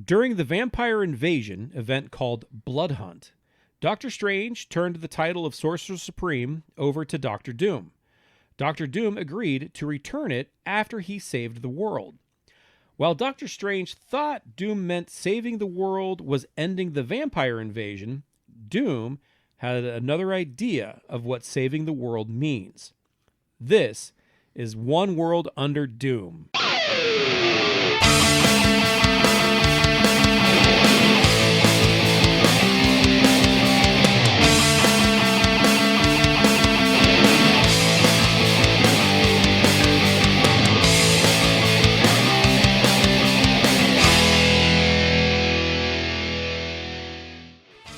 During the vampire invasion event called Blood Hunt, Doctor Strange turned the title of Sorcerer Supreme over to Doctor Doom. Doctor Doom agreed to return it after he saved the world. While Doctor Strange thought Doom meant saving the world was ending the vampire invasion, Doom had another idea of what saving the world means. This is One World Under Doom.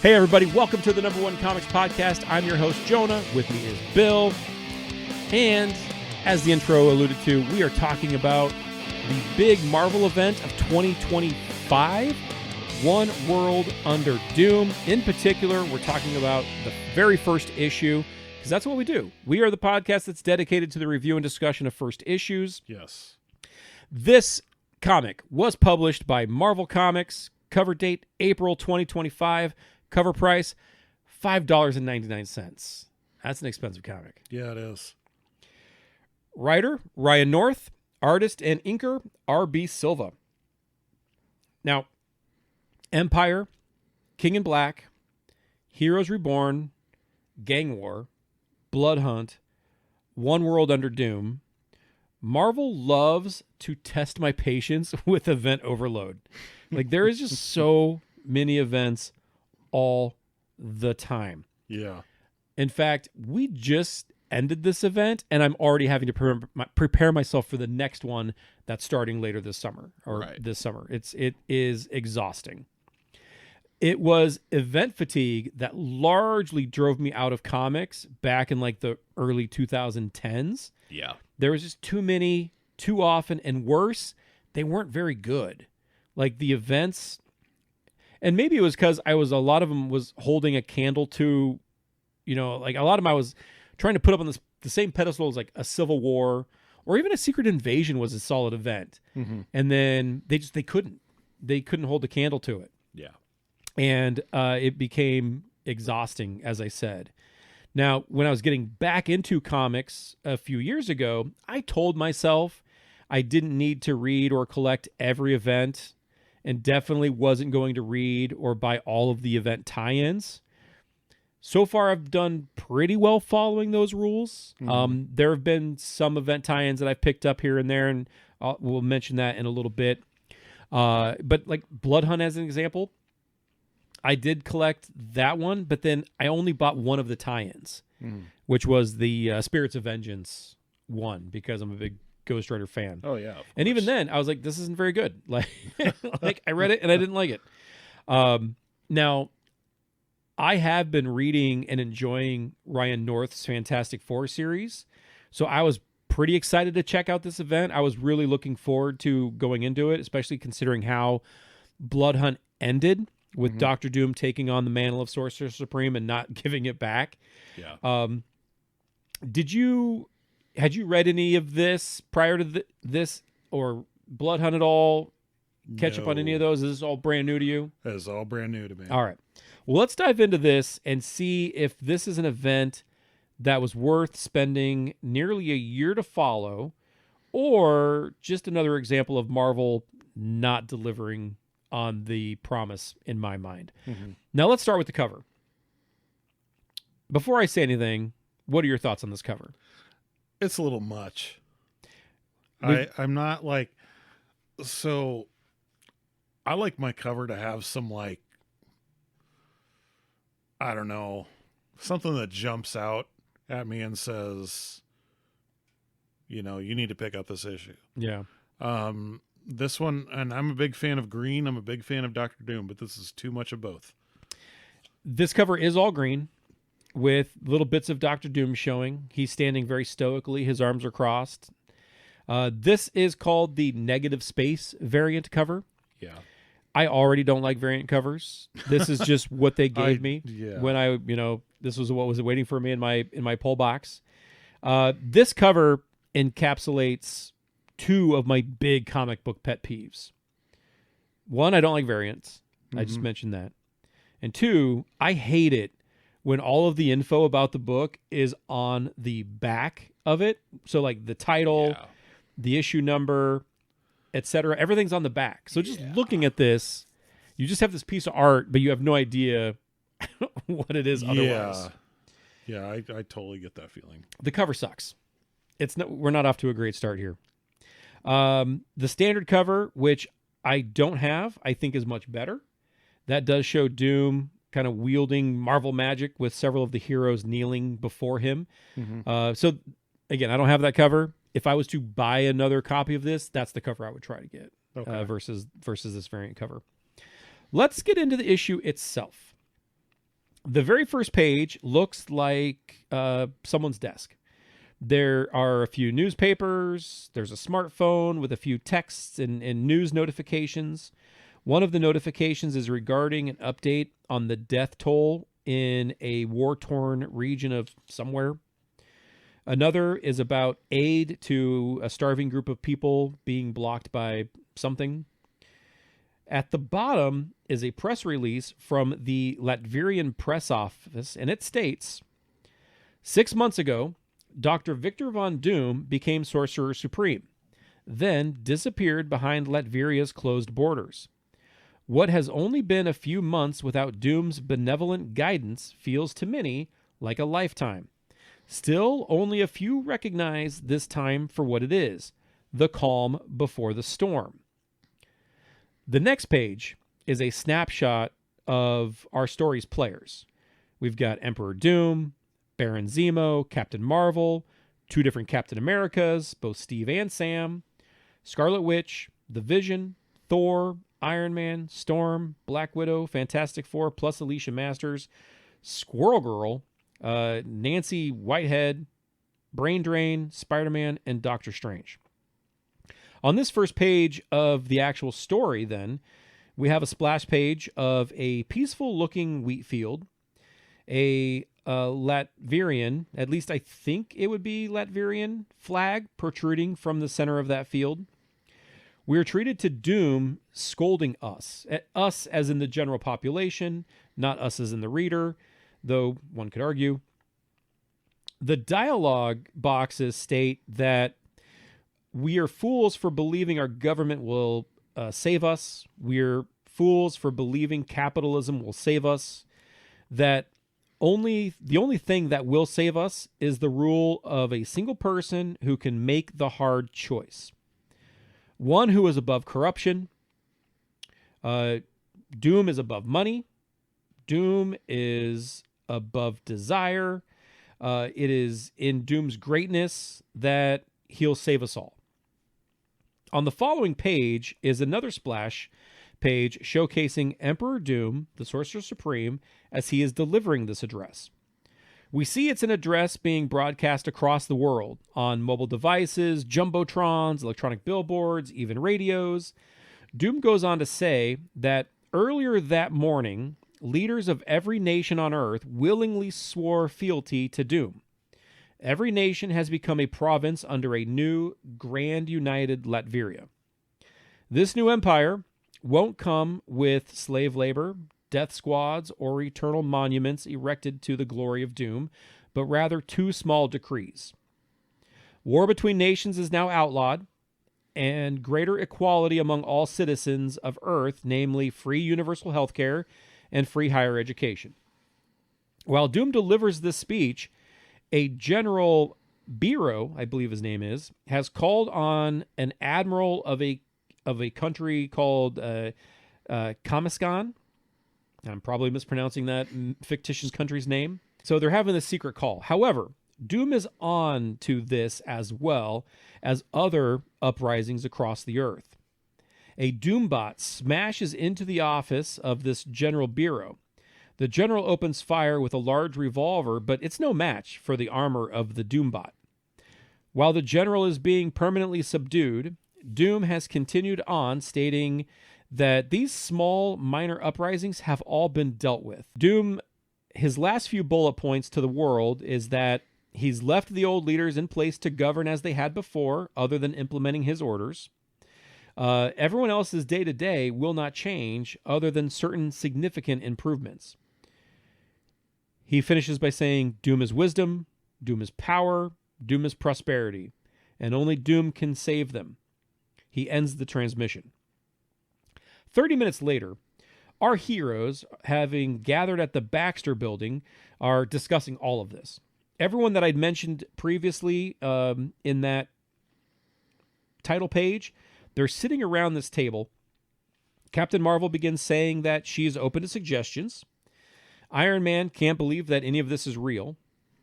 Hey everybody, welcome to the Number One Comics Podcast. I'm your host, Jonah. With me is Bill. And as the intro alluded to, we are talking about the big Marvel event of 2025, One World Under Doom. In particular, we're talking about the very first issue, because that's what we do. We are the podcast that's dedicated to the review and discussion of first issues. Yes. This comic was published by Marvel Comics. Cover date, April 2025. Cover price, $5.99. That's an expensive comic. Yeah, it is. Writer, Ryan North. Artist and inker, R.B. Silva. Now, Empire, King in Black, Heroes Reborn, Gang War, Blood Hunt, One World Under Doom. Marvel loves to test my patience with event overload. Like, there is just so many events all the time. Yeah. In fact, we just ended this event, and I'm already having to prepare myself for the next one that's starting later this summer this summer. It is exhausting. It was event fatigue that largely drove me out of comics back in like the early 2010s. Yeah. There was just too many, too often, and worse, they weren't very good. Like the events. And maybe it was because a lot of them was holding a candle to, like a lot of them I was trying to put up on the same pedestal as like a Civil War or even a Secret Invasion was a solid event. Mm-hmm. And then they couldn't hold a candle to it. Yeah. And it became exhausting, as I said. Now, when I was getting back into comics a few years ago, I told myself I didn't need to read or collect every event, and definitely wasn't going to read or buy all of the event tie-ins. So far, I've done pretty well following those rules. Mm-hmm. There have been some event tie-ins that I've picked up here and there, and we'll mention that in a little bit. But like Blood Hunt, as an example, I did collect that one, but then I only bought one of the tie-ins, which was the Spirits of Vengeance one, because I'm a big Ghost Rider fan. Oh yeah. And even then I was like, this isn't very good. Like I read it and I didn't like it. Now I have been reading and enjoying Ryan North's Fantastic Four series. So I was pretty excited to check out this event. I was really looking forward to going into it, especially considering how Blood Hunt ended with Doctor Doom taking on the mantle of Sorcerer Supreme and not giving it back. Yeah. Had you read any of this prior to this or Blood Hunt at all? Catch up on any of those? Is this all brand new to you? It is all brand new to me. All right. Well, let's dive into this and see if this is an event that was worth spending nearly a year to follow, or just another example of Marvel not delivering on the promise in my mind. Mm-hmm. Now, let's start with the cover. Before I say anything, what are your thoughts on this cover? It's a little much. I'm not like, so I like my cover to have some like, I don't know, something that jumps out at me and says, you need to pick up this issue. Yeah. This one, and I'm a big fan of green. I'm a big fan of Doctor Doom, but this is too much of both. This cover is all green, with little bits of Doctor Doom showing. He's standing very stoically. His arms are crossed. This is called the negative space variant cover. Yeah. I already don't like variant covers. This is just what they gave me when this was what was waiting for me in my pull box. This cover encapsulates two of my big comic book pet peeves. One, I don't like variants. I just mentioned that. And two, I hate it when all of the info about the book is on the back of it. So like the title, the issue number, etc. Everything's on the back. So just looking at this, you just have this piece of art, but you have no idea what it is otherwise. Yeah, I totally get that feeling. The cover sucks. We're not off to a great start here. The standard cover, which I don't have, I think is much better. That does show Doom kind of wielding Marvel magic with several of the heroes kneeling before him. So again, I don't have that cover. If I was to buy another copy of this, that's the cover I would try to get versus this variant cover. Let's get into the issue itself. The very first page looks like someone's desk. There are a few newspapers. There's a smartphone with a few texts and news notifications. One of the notifications is regarding an update on the death toll in a war-torn region of somewhere. Another is about aid to a starving group of people being blocked by something. At the bottom is a press release from the Latvian press office, and it states, 6 months ago, Dr. Victor Von Doom became Sorcerer Supreme, then disappeared behind Latvia's closed borders. What has only been a few months without Doom's benevolent guidance feels to many like a lifetime. Still, only a few recognize this time for what it is, the calm before the storm. The next page is a snapshot of our story's players. We've got Emperor Doom, Baron Zemo, Captain Marvel, 2 different Captain Americas, both Steve and Sam, Scarlet Witch, The Vision, Thor, Iron Man, Storm, Black Widow, Fantastic Four, plus Alicia Masters, Squirrel Girl, Nancy Whitehead, Brain Drain, Spider-Man, and Doctor Strange. On this first page of the actual story, then, we have a splash page of a peaceful-looking wheat field, a Latvian, at least I think it would be Latvian, flag protruding from the center of that field. We are treated to Doom scolding us as in the general population, not us as in the reader, though one could argue. The dialogue boxes state that we are fools for believing our government will save us. We're fools for believing capitalism will save us. That the only thing that will save us is the rule of a single person who can make the hard choice. One who is above corruption. Doom is above money. Doom is above desire. It is in Doom's greatness that he'll save us all. On the following page is another splash page showcasing Emperor Doom, the Sorcerer Supreme, as he is delivering this address. We see it's an address being broadcast across the world on mobile devices, jumbotrons, electronic billboards, even radios. Doom goes on to say that earlier that morning, leaders of every nation on Earth willingly swore fealty to Doom. Every nation has become a province under a new, grand united Latveria. This new empire won't come with slave labor, death squads, or eternal monuments erected to the glory of Doom, but rather 2 small decrees. War between nations is now outlawed, and greater equality among all citizens of Earth, namely free universal health care and free higher education. While Doom delivers this speech, a General Biro, I believe his name is, has called on an admiral of a country called Kamiskan. I'm probably mispronouncing that fictitious country's name. So they're having this secret call. However, Doom is on to this as well as other uprisings across the Earth. A Doombot smashes into the office of this General Biro. The general opens fire with a large revolver, but it's no match for the armor of the Doombot. While the general is being permanently subdued, Doom has continued on, stating that these small, minor uprisings have all been dealt with. Doom, his last few bullet points to the world is that he's left the old leaders in place to govern as they had before, other than implementing his orders. Everyone else's day-to-day will not change other than certain significant improvements. He finishes by saying, Doom is wisdom, Doom is power, Doom is prosperity, and only Doom can save them. He ends the transmission. 30 minutes later, our heroes, having gathered at the Baxter building, are discussing all of this. Everyone that I'd mentioned previously in that title page, they're sitting around this table. Captain Marvel begins saying that she is open to suggestions. Iron Man can't believe that any of this is real.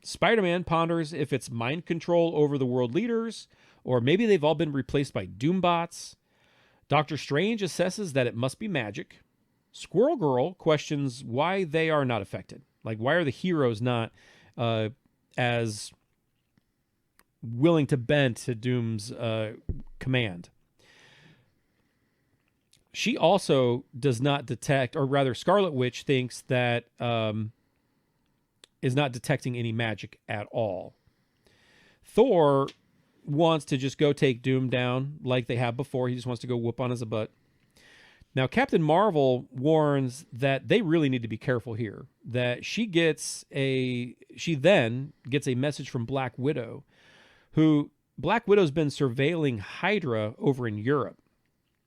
Spider-Man ponders if it's mind control over the world leaders, or maybe they've all been replaced by Doombots. Doctor Strange assesses that it must be magic. Squirrel Girl questions why they are not affected. Like, why are the heroes not as willing to bend to Doom's command? She also does not detect, or rather Scarlet Witch thinks that is not detecting any magic at all. Thor wants to just go take Doom down like they have before. He just wants to go whoop on his butt. Now, Captain Marvel warns that they really need to be careful here. That she then gets a message from Black Widow, who Black Widow's been surveilling Hydra over in Europe.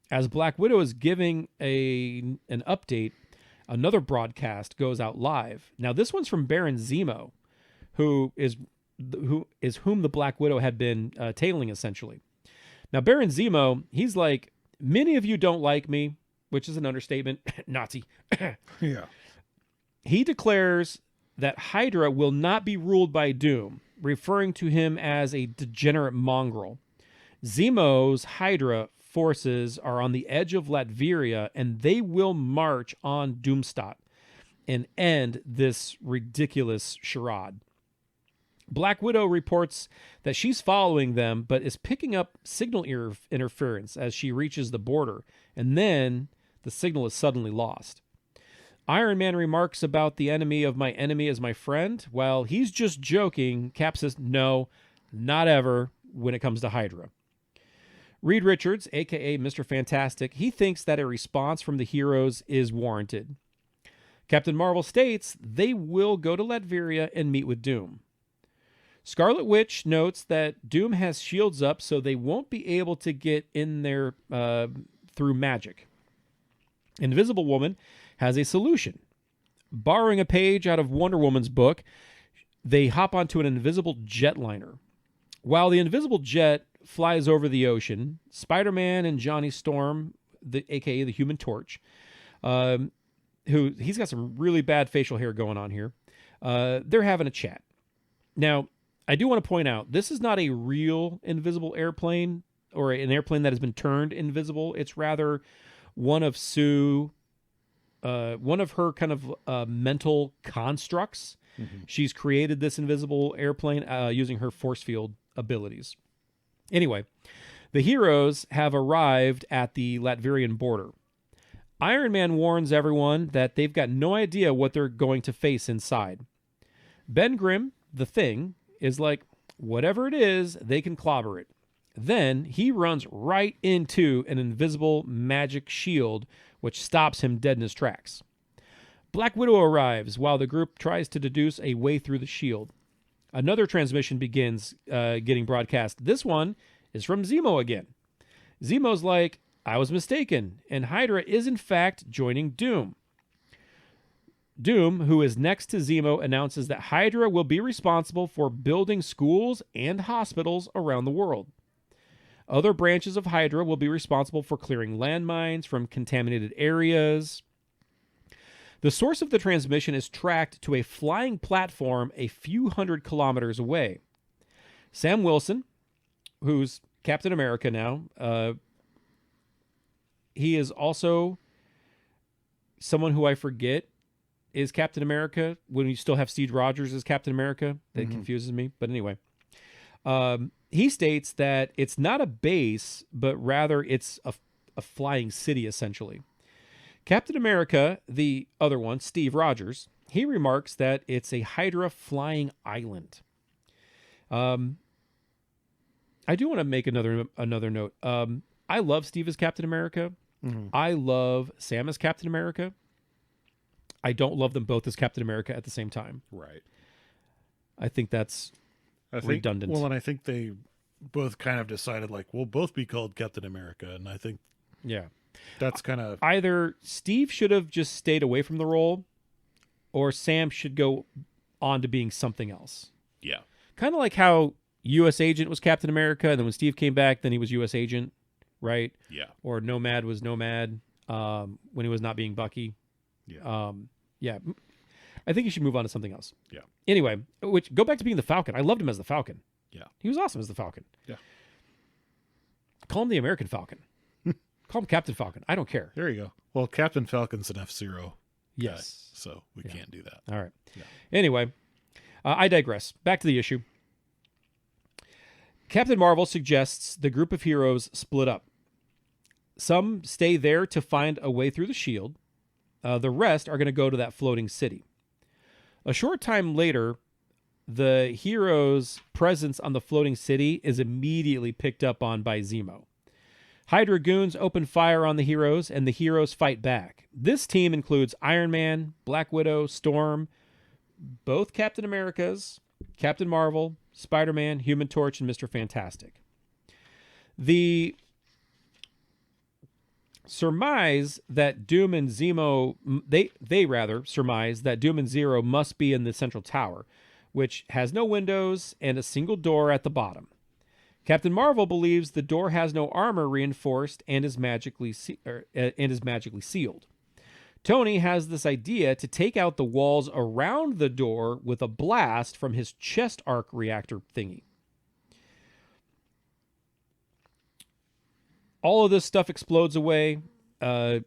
As Black Widow is giving an update, another broadcast goes out live. Now, this one's from Baron Zemo, whom the Black Widow had been tailing, essentially. Now, Baron Zemo, he's like, many of you don't like me, which is an understatement. Nazi. Yeah. He declares that Hydra will not be ruled by Doom, referring to him as a degenerate mongrel. Zemo's Hydra forces are on the edge of Latveria, and they will march on Doomstadt and end this ridiculous charade. Black Widow reports that she's following them, but is picking up signal interference as she reaches the border, and then the signal is suddenly lost. Iron Man remarks about the enemy of my enemy is my friend. While he's just joking, Cap says, no, not ever when it comes to Hydra. Reed Richards, a.k.a. Mr. Fantastic, he thinks that a response from the heroes is warranted. Captain Marvel states they will go to Latveria and meet with Doom. Scarlet Witch notes that Doom has shields up, so they won't be able to get in there through magic. Invisible Woman has a solution. Borrowing a page out of Wonder Woman's book, they hop onto an invisible jetliner. While the invisible jet flies over the ocean, Spider-Man and Johnny Storm, a.k.a. the Human Torch, who he's got some really bad facial hair going on here, they're having a chat. Now, I do want to point out, this is not a real invisible airplane or an airplane that has been turned invisible. It's rather one of her kind of mental constructs. Mm-hmm. She's created this invisible airplane using her force field abilities. Anyway, the heroes have arrived at the Latverian border. Iron Man warns everyone that they've got no idea what they're going to face inside. Ben Grimm, the Thing, is like, whatever it is, they can clobber it. Then he runs right into an invisible magic shield, which stops him dead in his tracks. Black Widow arrives while the group tries to deduce a way through the shield. Another transmission begins getting broadcast. This one is from Zemo again. Zemo's like, I was mistaken, and Hydra is in fact joining Doom. Doom, who is next to Zemo, announces that Hydra will be responsible for building schools and hospitals around the world. Other branches of Hydra will be responsible for clearing landmines from contaminated areas. The source of the transmission is tracked to a flying platform a few hundred kilometers away. Sam Wilson, who's Captain America now, he is also someone who I forget is Captain America when you still have Steve Rogers as Captain America. That confuses me. But anyway, he states that it's not a base, but rather it's a flying city, essentially. Captain America, the other one, Steve Rogers, he remarks that it's a Hydra flying island. I do want to make another note. I love Steve as Captain America. Mm-hmm. I love Sam as Captain America. I don't love them both as Captain America at the same time. Right. I think that's redundant. Well, and I think they both kind of decided, like, we'll both be called Captain America. And I think that's kind of... Either Steve should have just stayed away from the role, or Sam should go on to being something else. Yeah. Kind of like how U.S. Agent was Captain America, and then when Steve came back, then he was U.S. Agent, right? Yeah. Or Nomad was Nomad when he was not being Bucky. Yeah. Yeah. I think he should move on to something else. Yeah. Anyway, go back to being the Falcon. I loved him as the Falcon. Yeah. He was awesome as the Falcon. Yeah. Call him the American Falcon. Call him Captain Falcon. I don't care. There you go. Well, Captain Falcon's an F-Zero. Yes. So we can't do that. All right. Yeah. Anyway, I digress. Back to the issue. Captain Marvel suggests the group of heroes split up. Some stay there to find a way through the shield. The rest are going to go to that floating city. A short time later, the heroes' presence on the floating city is immediately picked up on by Zemo. Hydra goons open fire on the heroes, and the heroes fight back. This team includes Iron Man, Black Widow, Storm, both Captain Americas, Captain Marvel, Spider-Man, Human Torch, and Mr. Fantastic. The surmise that Doom and Zemo, they rather surmise that Doom and Zero must be in the central tower, which has no windows and a single door at the bottom. Captain Marvel believes the door has no armor reinforced and is magically sealed. Tony has this idea to take out the walls around the door with a blast from his chest arc reactor thingy. All of this stuff explodes away. Zemo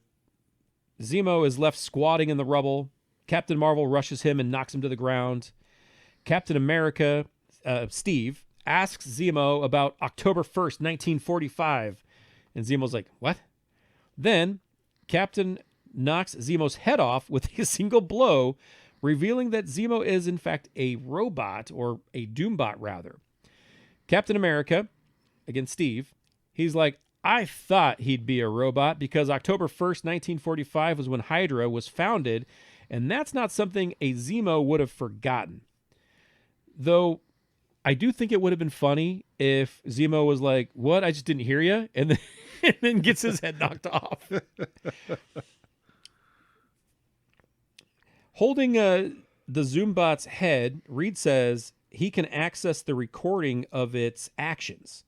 is left squatting in the rubble. Captain Marvel rushes him and knocks him to the ground. Captain America, Steve, asks Zemo about October 1st, 1945. And Zemo's like, what? Then Captain knocks Zemo's head off with a single blow, revealing that Zemo is in fact a robot, or a Doombot rather. Captain America, again Steve, he's like, I thought he'd be a robot because October 1st, 1945 was when Hydra was founded, and that's not something a Zemo would have forgotten. Though I do think it would have been funny if Zemo was like, what? I just didn't hear you? And then gets his head knocked off. Holding the Zoombot's head, Reed says he can access the recording of its actions.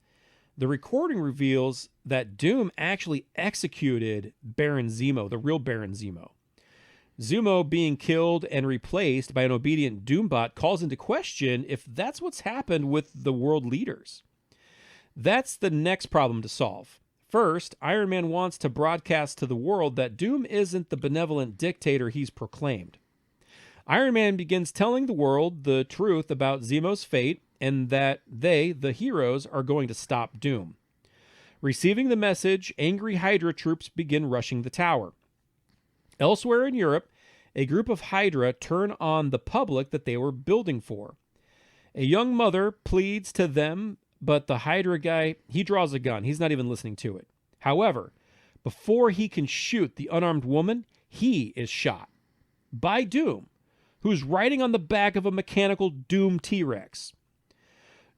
The recording reveals that Doom actually executed Baron Zemo, the real Baron Zemo. Zemo being killed and replaced by an obedient Doombot calls into question if that's what's happened with the world leaders. That's the next problem to solve. First, Iron Man wants to broadcast to the world that Doom isn't the benevolent dictator he's proclaimed. Iron Man begins telling the world the truth about Zemo's fate and that they, the heroes, are going to stop Doom. Receiving the message, angry Hydra troops begin rushing the tower. Elsewhere in Europe, a group of Hydra turn on the public that they were building for. A young mother pleads to them, but the Hydra guy, he draws a gun. He's not even listening to it. However, before he can shoot the unarmed woman, he is shot by Doom, who's riding on the back of a mechanical Doom T-Rex.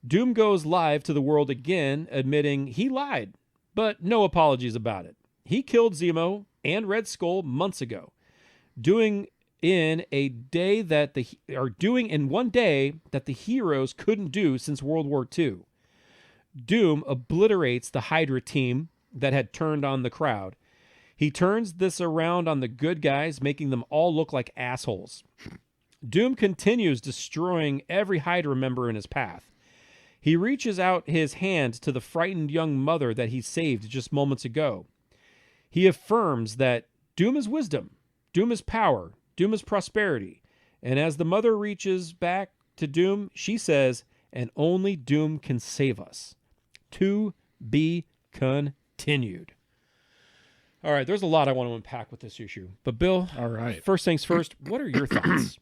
Doom goes live to the world again, admitting he lied, but no apologies about it. He killed Zemo and Red Skull months ago, doing in one day that the heroes couldn't do since World War II. Doom obliterates the Hydra team that had turned on the crowd. He turns this around on the good guys, making them all look like assholes. Doom continues destroying every Hydra member in his path. He reaches out his hand to the frightened young mother that he saved just moments ago. He affirms that Doom is wisdom, Doom is power, Doom is prosperity. And as the mother reaches back to Doom, she says, and only Doom can save us. To be continued. All right, there's a lot I want to unpack with this issue. But Bill, all right. First things first, what are your thoughts?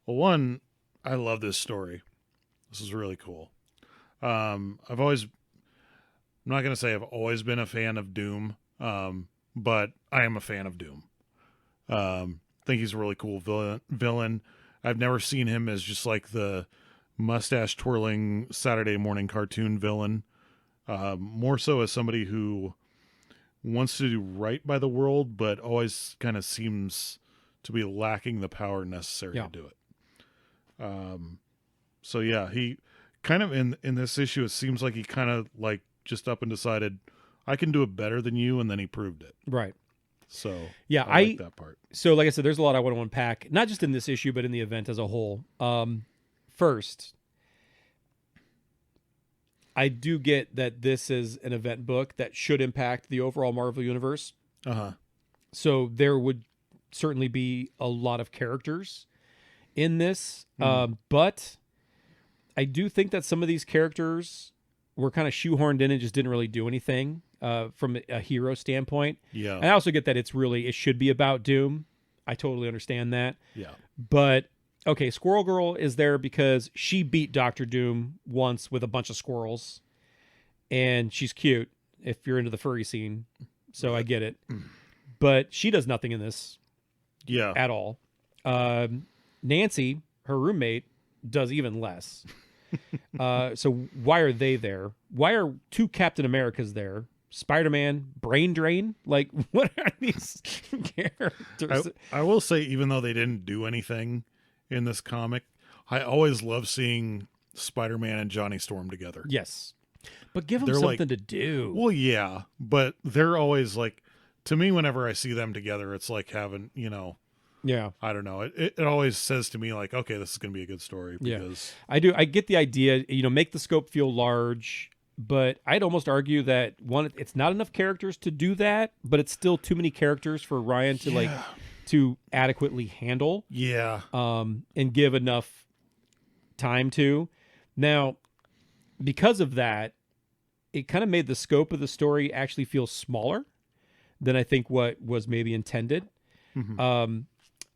Well, one, I love this story. This is really cool. I've always I'm not going to say I've always been a fan of Doom, but I am a fan of Doom. Think he's a really cool villain. I've never seen him as just like the mustache twirling Saturday morning cartoon villain. More so as somebody who wants to do right by the world, but always kind of seems to be lacking the power necessary to do it. So yeah, he kind of in this issue, it seems like he kind of like just up and decided, I can do it better than you, and then he proved it. Right. So yeah, I like that part. So like I said, there's a lot I want to unpack, not just in this issue, but in the event as a whole. First, I do get that this is an event book that should impact the overall Marvel universe. So there would certainly be a lot of characters in this. But I do think that some of these characters were kind of shoehorned in and just didn't really do anything from a hero standpoint. Yeah. And I also get that it should be about Doom. I totally understand that. Yeah. But okay, Squirrel Girl is there because she beat Doctor Doom once with a bunch of squirrels, and she's cute if you're into the furry scene. So I get it. But she does nothing in this. Yeah. At all. Nancy, her roommate, does even less. So why are they there? Why are two Captain Americas there? Spider-Man, Brain Drain? Like, what are these characters? I will say, even though they didn't do anything in this comic, I always love seeing Spider-Man and Johnny Storm together. Yes. But give them something to do. Well, yeah, but they're always like, to me, whenever I see them together, it's like having, yeah, I don't know. It always says to me like, okay, this is going to be a good story. Because I do. I get the idea, make the scope feel large, but I'd almost argue that it's not enough characters to do that, but it's still too many characters for Ryan to to adequately handle. Yeah. And give enough time to. Now, because of that, it kind of made the scope of the story actually feel smaller than I think what was maybe intended.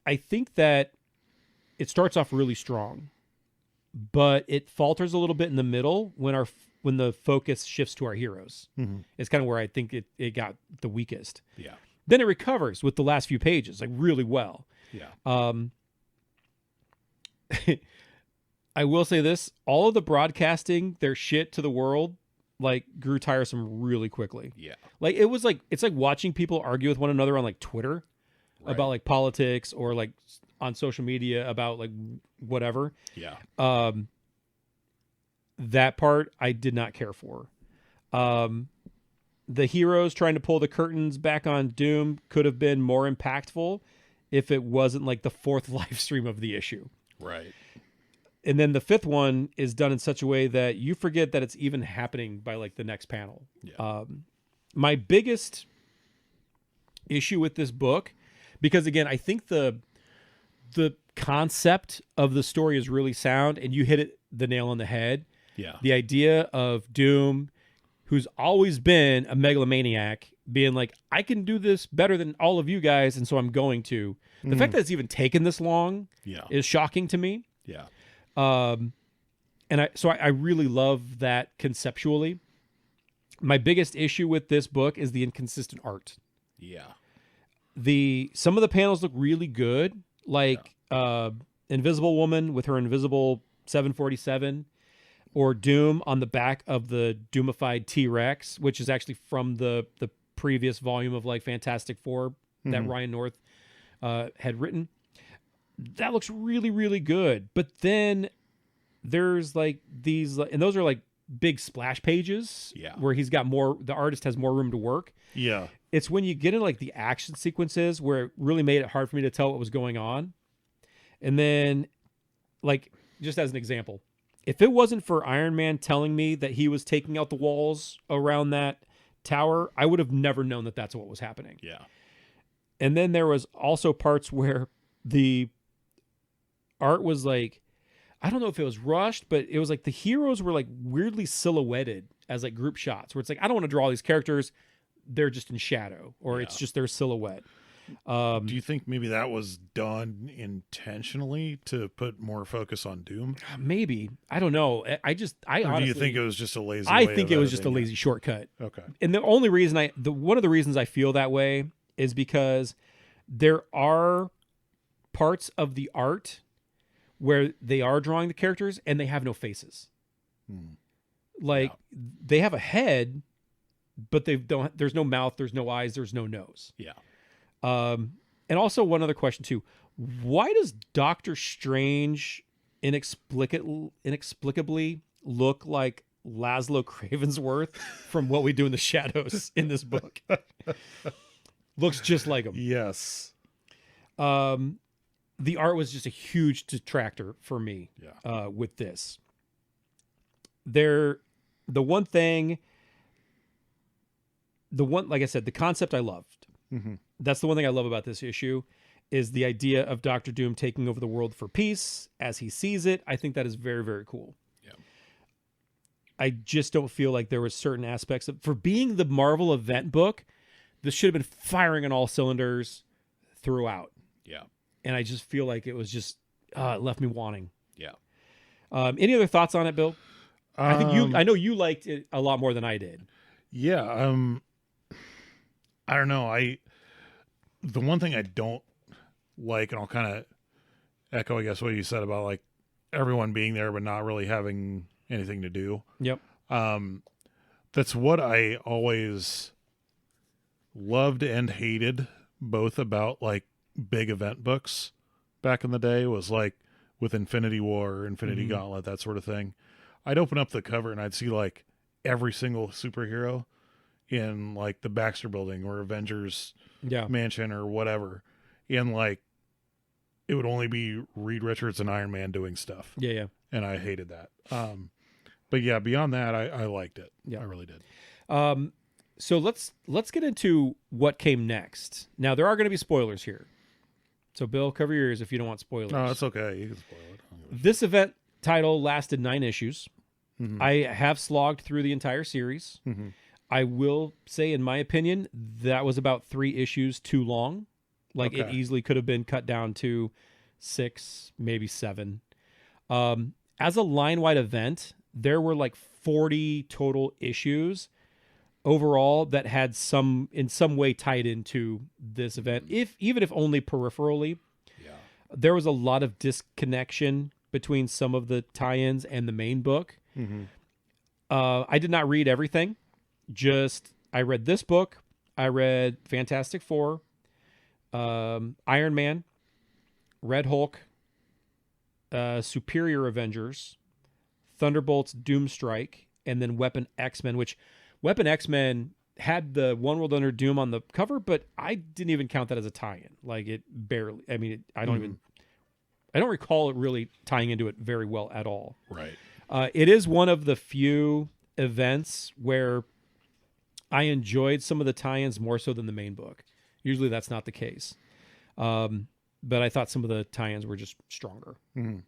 I think that it starts off really strong, but it falters a little bit in the middle when the focus shifts to our heroes. It's kind of where I think it got the weakest. Yeah. Then it recovers with the last few pages, like really well. Yeah. I will say this, all of the broadcasting their shit to the world like grew tiresome really quickly. Yeah. Like it's like watching people argue with one another on like Twitter about like politics or like on social media about like whatever. Yeah. That part I did not care for. The heroes trying to pull the curtains back on Doom could have been more impactful if it wasn't like the fourth live stream of the issue. Right. And then the fifth one is done in such a way that you forget that it's even happening by like the next panel. Yeah. My biggest issue with this book, because again, I think the concept of the story is really sound, and you hit the nail on the head. Yeah. The idea of Doom, who's always been a megalomaniac, being like, I can do this better than all of you guys, and so I'm going to. The fact that it's even taken this long is shocking to me. Yeah. And I really love that conceptually. My biggest issue with this book is the inconsistent art. Yeah. Some of the panels look really good, like Invisible Woman with her invisible 747, or Doom on the back of the Doomified T-Rex, which is actually from the previous volume of like Fantastic Four that Ryan North had written. That looks really, really good. But then there's like these, and those are like big splash pages where the artist has more room to work. Yeah. It's when you get into like the action sequences where it really made it hard for me to tell what was going on. And then, like, just as an example, if it wasn't for Iron Man telling me that he was taking out the walls around that tower, I would have never known that that's what was happening. Yeah. And then there was also parts where the art was like, I don't know if it was rushed, but it was like the heroes were like weirdly silhouetted as like group shots where it's like, I don't want to draw all these characters. They're just in shadow, or it's just their silhouette. Do you think maybe that was done intentionally to put more focus on Doom? Maybe. I don't know. I Or honestly, do you think it was just a lazy I way think of it was just a editing lazy shortcut. it? Okay. And the only reason one of the reasons I feel that way is because there are parts of the art where they are drawing the characters and they have no faces. Like they have a head, but there's no mouth, there's no eyes, there's no nose. Yeah. And also one other question too. Why does Doctor Strange inexplicably look like Laszlo Cravensworth from What We Do in the Shadows in this book? Looks just like him. Yes. The art was just a huge detractor for me with this. Like I said, the concept I loved. Mm-hmm. That's the one thing I love about this issue is the idea of Doctor Doom taking over the world for peace as he sees it. I think that is very, very cool. Yeah. I just don't feel like there was certain aspects for being the Marvel event book, this should have been firing on all cylinders throughout. Yeah. And I just feel like it was just it left me wanting. Yeah. Any other thoughts on it, Bill? I know you liked it a lot more than I did. Yeah. I don't know. The one thing I don't like, and I'll kind of echo, I guess, what you said about like everyone being there but not really having anything to do. Yep. That's what I always loved and hated both about like big event books back in the day was like with Infinity War, Infinity Gauntlet, that sort of thing. I'd open up the cover and I'd see like every single superhero in like the Baxter Building or Avengers Mansion or whatever. And like it would only be Reed Richards and Iron Man doing stuff. Yeah. And I hated that. But yeah, beyond that, I liked it. Yeah. I really did. So let's get into what came next. Now there are going to be spoilers here. So Bill, cover your ears if you don't want spoilers. No, it's okay. You can spoil it. This event title lasted 9 issues. Mm-hmm. I have slogged through the entire series. Mm-hmm. I will say, in my opinion, that was about 3 issues too long. Like it easily could have been cut down to 6, maybe 7. As a line-wide event, there were like 40 total issues overall that had in some way tied into this event, even if only peripherally. Yeah. There was a lot of disconnection between some of the tie-ins and the main book. Mm-hmm. I did not read everything. I read this book. I read Fantastic Four, Iron Man, Red Hulk, Superior Avengers, Thunderbolts, Doomstrike, and then Weapon X-Men, which Weapon X-Men had the One World Under Doom on the cover, but I didn't even count that as a tie-in. Like it barely, I mean, I don't recall it really tying into it very well at all. Right. It is one of the few events where I enjoyed some of the tie-ins more so than the main book. Usually that's not the case. But I thought some of the tie-ins were just stronger. Mm-hmm.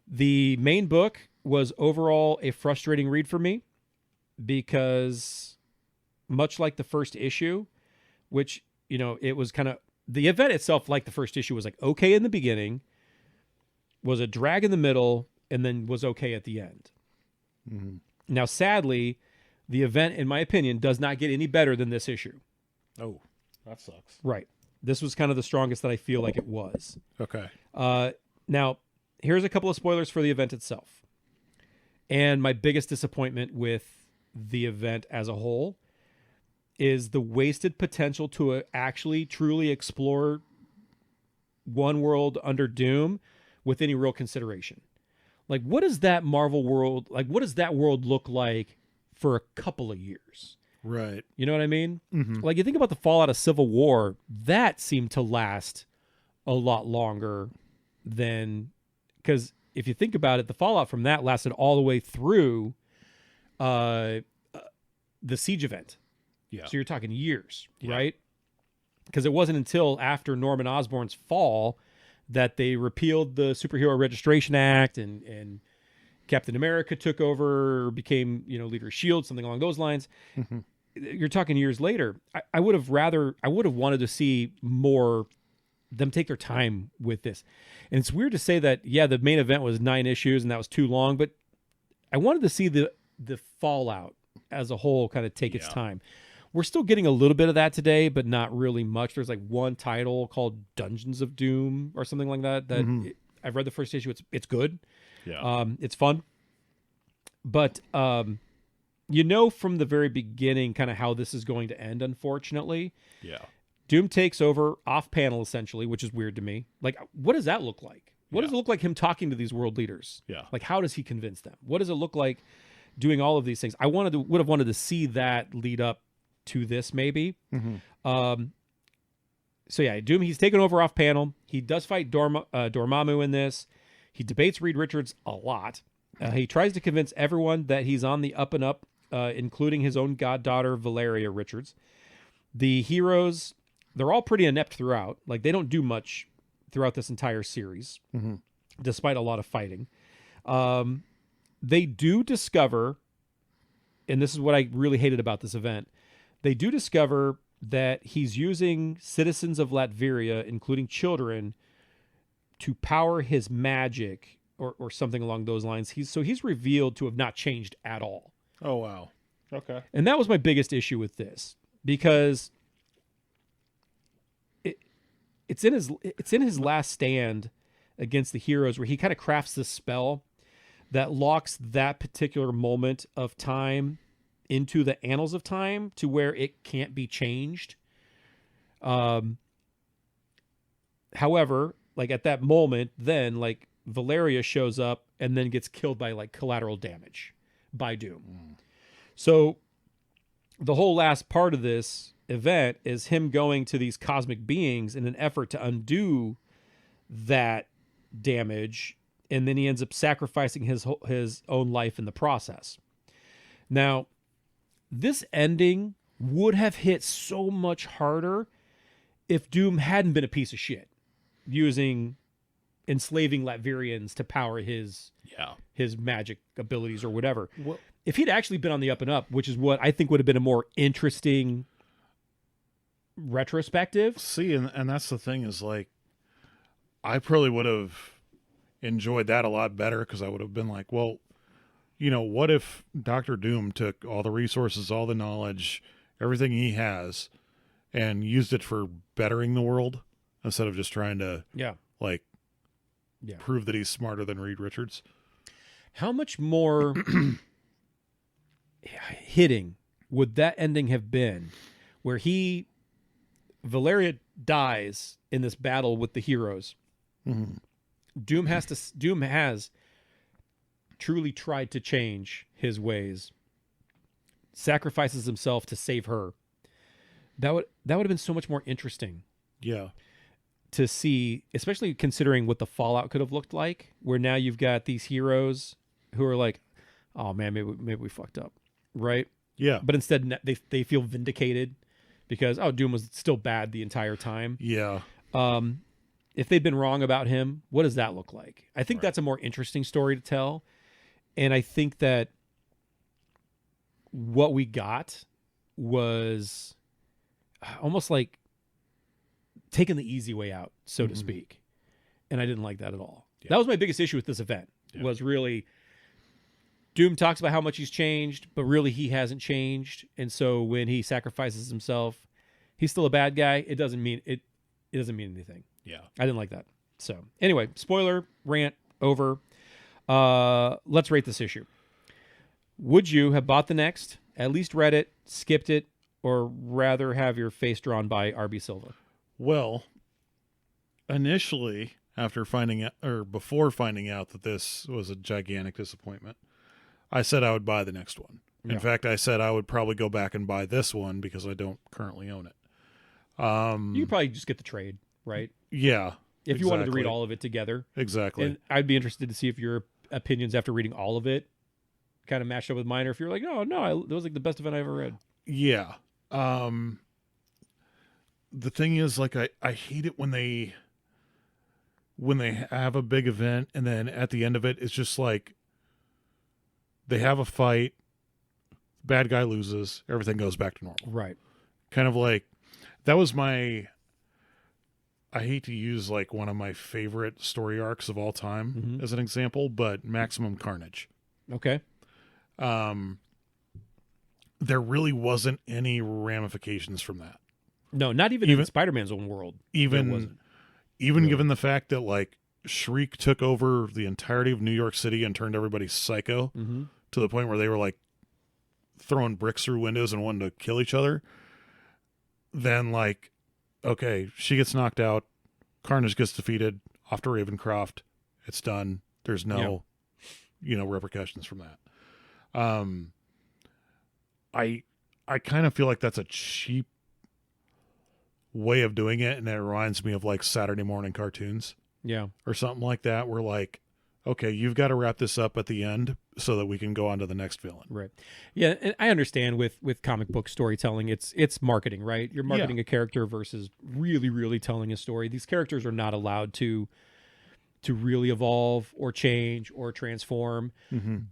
The main book was overall a frustrating read for me because much like the first issue, which, it was kind of, the event itself, like the first issue, was like okay in the beginning, was a drag in the middle, and then was okay at the end. Mm-hmm. Now, sadly, the event, in my opinion, does not get any better than this issue. Oh, that sucks. Right. This was kind of the strongest that I feel like it was. Okay. Now, here's a couple of spoilers for the event itself. And my biggest disappointment with the event as a whole is the wasted potential to actually truly explore One World Under Doom with any real consideration. Like, what is that Marvel world, what does that world look like for a couple of years? Right. You know what I mean? Mm-hmm. Like, you think about the fallout of Civil War, that seemed to last a lot longer than, because if you think about it, the fallout from that lasted all the way through the Siege event. Yeah. So you're talking years, right? Because it wasn't until after Norman Osborn's fall that they repealed the Superhero Registration Act and Captain America took over, became, leader of S.H.I.E.L.D., something along those lines. Mm-hmm. you're talking years later. I would have wanted to see more them take their time with this. And it's weird to say that, yeah, the main event was 9 issues and that was too long, but I wanted to see the fallout as a whole kind of take its time. We're still getting a little bit of that today, but not really much. There's like one title called Dungeons of Doom or something like that. I've read the first issue. It's good. Yeah. It's fun. But from the very beginning kind of how this is going to end, unfortunately. Yeah. Doom takes over off panel essentially, which is weird to me. Like, what does that look like? What does it look like him talking to these world leaders? Yeah. Like, how does he convince them? What does it look like doing all of these things? I would have wanted to see that lead up to this, maybe. So yeah, Doom, he's taken over off panel. He does fight Dormammu in this. He debates Reed Richards a lot. He tries to convince everyone that he's on the up and up, including his own goddaughter, Valeria Richards. The heroes, they're all pretty inept throughout. Like, they don't do much throughout this entire series, despite a lot of fighting. They do discover, and this is what I really hated about this event, they do discover that he's using citizens of Latveria, including children, to power his magic or something along those lines. He's revealed to have not changed at all. Oh, wow. Okay. And that was my biggest issue with this, because it's in his last stand against the heroes where he kind of crafts this spell that locks that particular moment of time into the annals of time to where it can't be changed. However, like at that moment, then like Valeria shows up and then gets killed by like collateral damage by Doom. So the whole last part of this event is him going to these cosmic beings in an effort to undo that damage, and then he ends up sacrificing his own life in the process. Now, this ending would have hit so much harder if Doom hadn't been a piece of shit, enslaving Latverians to power his magic abilities or whatever. Well, if he'd actually been on the up and up, which is what I think would have been a more interesting retrospective. See, and that's the thing is, like, I probably would have enjoyed that a lot better, because I would have been like, well, what if Dr. Doom took all the resources, all the knowledge, everything he has, and used it for bettering the world instead of just trying to prove that he's smarter than Reed Richards? How much more hitting would that ending have been, where Valeria dies in this battle with the heroes? Doom has truly tried to change his ways, sacrifices himself to save her. That would have been so much more interesting. Yeah. To see, especially considering what the fallout could have looked like, where now you've got these heroes who are like, oh man, maybe we fucked up. Right? Yeah. But instead they feel vindicated because, oh, Doom was still bad the entire time. Yeah. If they'd been wrong about him, what does that look like? I think that's a more interesting story to tell. And I think that what we got was almost like taking the easy way out, so to speak. And I didn't like that at all. Yeah. That was my biggest issue with this event, was really Doom talks about how much he's changed, but really he hasn't changed. And so when he sacrifices himself, he's still a bad guy. It doesn't mean anything. Yeah. I didn't like that. So anyway, spoiler rant over. Let's rate this issue. Would you have bought the next, at least read it, skipped it, or rather have your face drawn by RB Silva? Well, initially, before finding out that this was a gigantic disappointment, I said I would buy the next one. In fact, I said I would probably go back and buy this one because I don't currently own it. You could probably just get the trade, right? Yeah. If you wanted to read all of it together. Exactly. And I'd be interested to see if your opinions after reading all of it kind of matched up with mine, or if you're like, no, that was like the best event I ever read. Yeah. The thing is, like, I hate it when they have a big event and then at the end of it, it's just like they have a fight, bad guy loses, everything goes back to normal. Right. Kind of like, that was my, I hate to use like one of my favorite story arcs of all time as an example, but Maximum Carnage. Okay. There really wasn't any ramifications from that. No, not even in Spider-Man's own world. Even really. Given the fact that like Shriek took over the entirety of New York City and turned everybody psycho to the point where they were like throwing bricks through windows and wanting to kill each other. Then like, okay, she gets knocked out, Carnage gets defeated, off to Ravencroft, it's done. There's no, repercussions from that. I kind of feel like that's a cheap way of doing it, and it reminds me of like Saturday morning cartoons. Yeah. Or something like that, where like, okay, you've got to wrap this up at the end so that we can go on to the next villain. Right. Yeah, and I understand with comic book storytelling, it's marketing, right? You're marketing a character versus really, really telling a story. These characters are not allowed to really evolve or change or transform,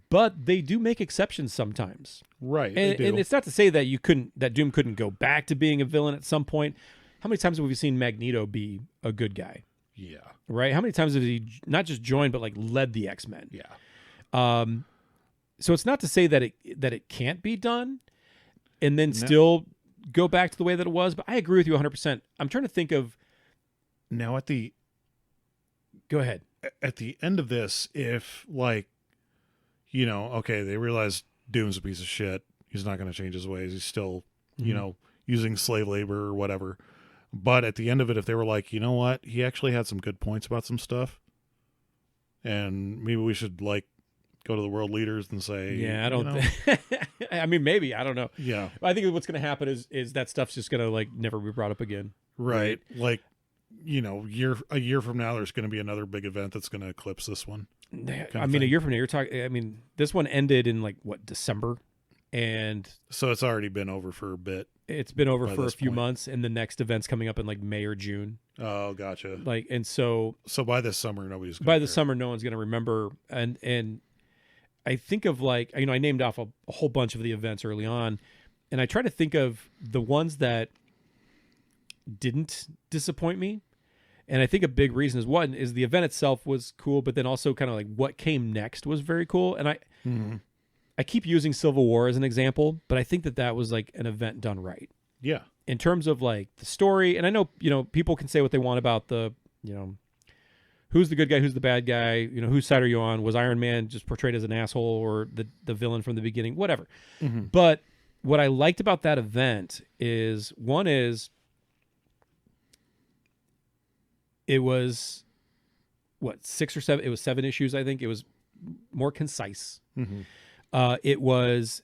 but they do make exceptions sometimes. Right. And it's not to say that Doom couldn't go back to being a villain at some point. How many times have we seen Magneto be a good guy? Yeah. Right. How many times has he not just joined, but like led the X-Men? Yeah. So it's not to say that it can't be done and then still go back to the way that it was. But I agree with you 100%. I'm trying to think of now go ahead. At the end of this, if like, okay, they realize Doom's a piece of shit. He's not going to change his ways. He's still, using slave labor or whatever. But at the end of it, if they were like, you know what, he actually had some good points about some stuff, and maybe we should like go to the world leaders and say, yeah, I don't. I mean, maybe, I don't know. Yeah, I think what's going to happen is that stuff's just going to like never be brought up again. Right. Like, a year from now, there's going to be another big event that's going to eclipse this one. I mean, a year from now, you're talking. I mean, this one ended in like what, December, and so it's already been over for a bit. It's been over for a few months, and the next event's coming up in like May or June. Oh, gotcha. Like, and so by this summer, nobody's by the summer, no one's going to remember. And I think of like, I named off a whole bunch of the events early on, and I try to think of the ones that didn't disappoint me. And I think a big reason is one is the event itself was cool, but then also kind of like what came next was very cool. And I keep using Civil War as an example, but I think that was like an event done right. Yeah. In terms of like the story, and I know, people can say what they want about the, who's the good guy, who's the bad guy, whose side are you on? Was Iron Man just portrayed as an asshole or the villain from the beginning? Whatever. But what I liked about that event is one is it was what, 6 or 7, it was 7 issues. I think it was more concise. It was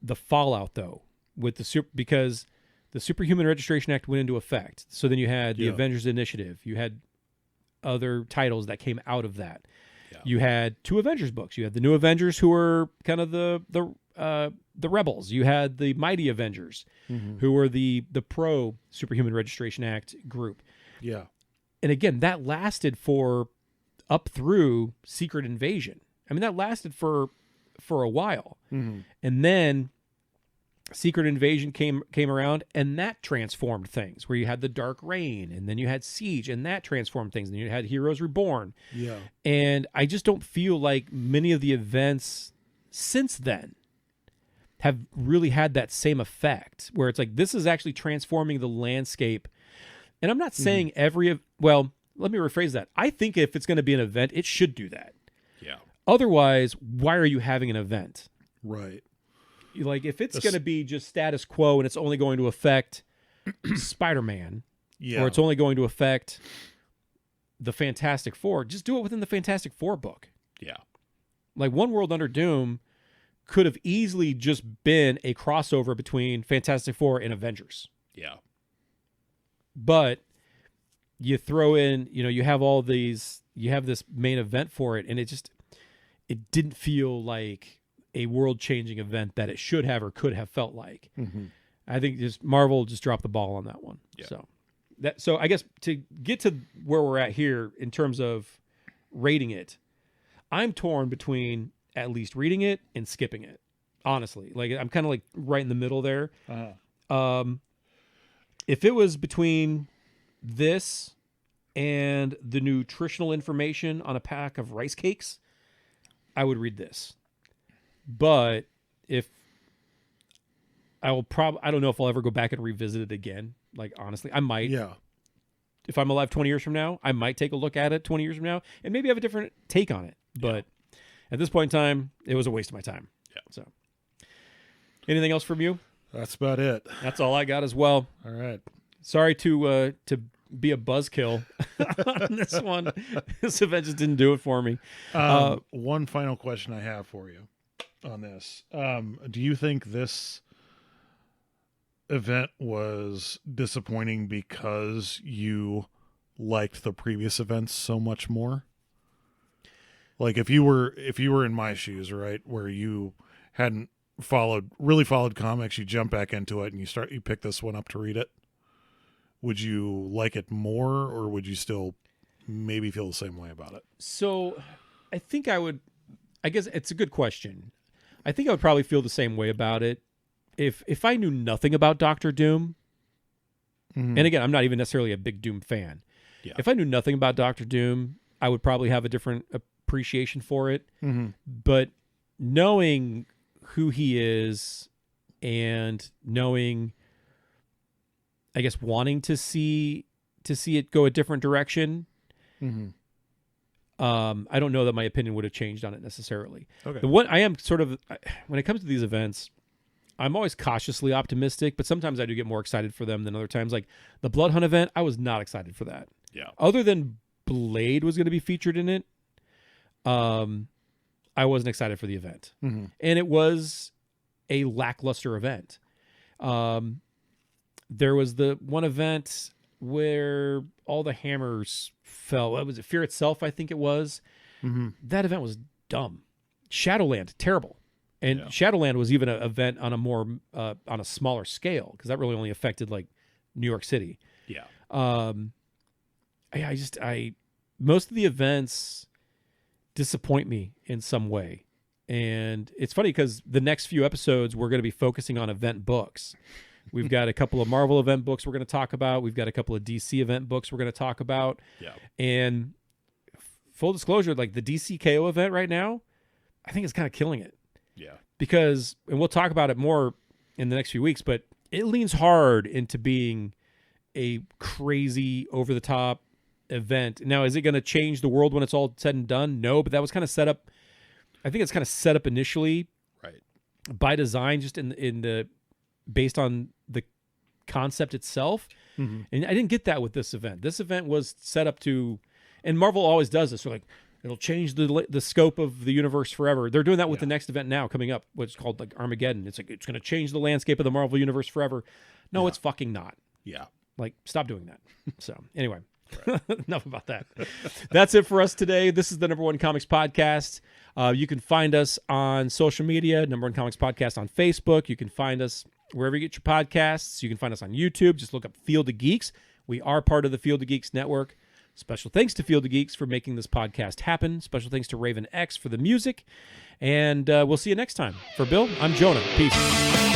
the fallout though with because the Superhuman Registration Act went into effect. So then you had the Avengers Initiative. You had other titles that came out of that. Yeah. You had 2 Avengers books. You had the New Avengers, who were kind of the rebels. You had the Mighty Avengers, who were the pro Superhuman Registration Act group. Yeah. And again, that lasted for up through Secret Invasion. I mean, that lasted for a while. And then Secret Invasion came around, and that transformed things, where you had the Dark Reign, and then you had Siege, and that transformed things, and then you had Heroes Reborn. Yeah. And I just don't feel like many of the events since then have really had that same effect, where it's like, this is actually transforming the landscape. And I'm not saying well, let me rephrase that. I think if it's going to be an event, it should do that. Yeah. Otherwise, why are you having an event? Right. Like, if it's going to be just status quo and it's only going to affect Spider-Man, or it's only going to affect the Fantastic Four, just do it within the Fantastic Four book. Yeah. Like, One World Under Doom could have easily just been a crossover between Fantastic Four and Avengers. Yeah. But you throw in, you have all these, you have this main event for it, and it didn't feel like a world-changing event that it should have or could have felt like. I think Marvel just dropped the ball on that one. Yeah. So I guess to get to where we're at here in terms of rating it, I'm torn between at least reading it and skipping it. honestly. Like, I'm kind of like right in the middle there. Uh-huh. If it was between this and the nutritional information on a pack of rice cakes, I would read this. But if I don't know if I'll ever go back and revisit it again. Like, honestly, I might. Yeah. If I'm alive 20 years from now, I might take a look at it 20 years from now and maybe have a different take on it. But at this point in time, it was a waste of my time. Yeah. So, anything else from you? That's about it. That's all I got as well. All right. Sorry to be a buzzkill on this one. This event just didn't do it for me. One final question I have for you on this. Do you think this event was disappointing because you liked the previous events so much more? Like, if you were in my shoes, right, where you hadn't really followed comics, you jump back into it and you pick this one up to read it, would you like it more, or would you still maybe feel the same way about it? So I think I guess it's a good question. I think I would probably feel the same way about it if I knew nothing about Doctor Doom. Mm-hmm. And again, I'm not even necessarily a big Doom fan. Yeah. If I knew nothing about Doctor Doom, I would probably have a different appreciation for it. Mm-hmm. But knowing who he is and knowing, I guess, wanting to see it go a different direction, Mm-hmm. I don't know that my opinion would have changed on it necessarily. Okay. The one I am sort of, when it comes to these events, I'm always cautiously optimistic, but sometimes I do get more excited for them than other times. Like the Blood Hunt event, I was not excited for that. Yeah. Other than Blade was going to be featured in it, I wasn't excited for the event. Mm-hmm. And it was a lackluster event. There was the one event where all the hammers fell. What was it? Fear Itself, I think it was. Mm-hmm. That event was dumb. Shadowland, terrible. And Shadowland was even an event on a more on a smaller scale, because that really only affected like New York City. Yeah. I most of the events disappoint me in some way. And it's funny because the next few episodes we're going to be focusing on event books. We've got a couple of Marvel event books we're going to talk about. We've got a couple of DC event books we're going to talk about. Yeah. And full disclosure, like the DC KO event right now, I think it's kind of killing it. Yeah. Because, and we'll talk about it more in the next few weeks, but it leans hard into being a crazy, over-the-top event. Now, is it going to change the world when it's all said and done? No, but that was kind of set up. I think it's kind of set up initially, right, by design, just in the based on the concept itself. Mm-hmm. And I didn't get that with this event. This event was set up to, and Marvel always does this. So like, it'll change the scope of the universe forever. They're doing that with the next event now coming up, which is called like Armageddon. It's like, it's going to change the landscape of the Marvel universe forever. No, it's fucking not. Yeah. Like, stop doing that. So anyway, enough about that. That's it for us today. This is the Number One Comics Podcast. You can find us on social media, Number One Comics Podcast on Facebook. You can find us wherever you get your podcasts. You can find us on YouTube. Just look up Field of Geeks. We are part of the Field of Geeks network. Special thanks to Field of Geeks for making this podcast happen. Special thanks to Raven X for the music. And we'll see you next time. For Bill, I'm Jonah. Peace.